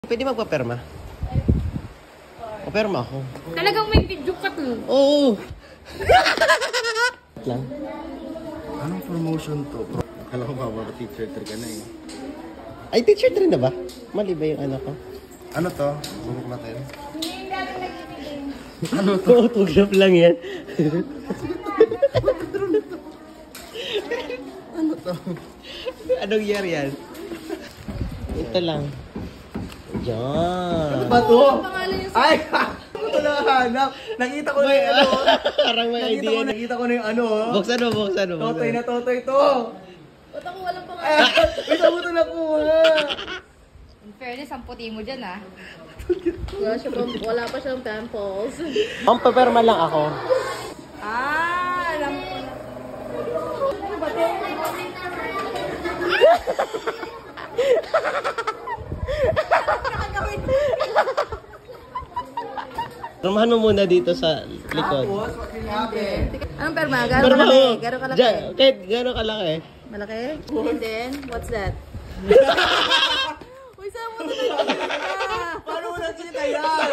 Pwede magpaperma? Paperma ako. Talagang may video ka to. Oo. Lang. Anong promotion to? Akala ko ba teacher ka na eh. Ay, teacher rin na ba? Mali ba yung ano ko? Ano to? Bubuk natin. Ano to? Autograph lang yan. Ano to? Anong year yan? Ito lang. Diyan. Ano ba to? Ay! Ano to nakahanap? Nakita ko na yung ano. Parang may idea. Nakita ko na yung ano. Buksan mo, buksan mo. Totoy na totoy to. Ba't ako walang pangalan? May saan mo ito nakuha? In fairness, ang puti mo dyan ah. Wala pa siyang pimples. Ang paperma lang ako. Ah, alam ko na. Ano ba ito? Rumahan mo muna dito sa likod. Tapos, what will happen? Anong perma? Perma Gano'ng mo. kalaki? Gano'ng kalaki? Kahit gano'ng kalaki. Malaki? And then, what's that? Uy, saan mo ito nakikita? Paano mo nakita yan?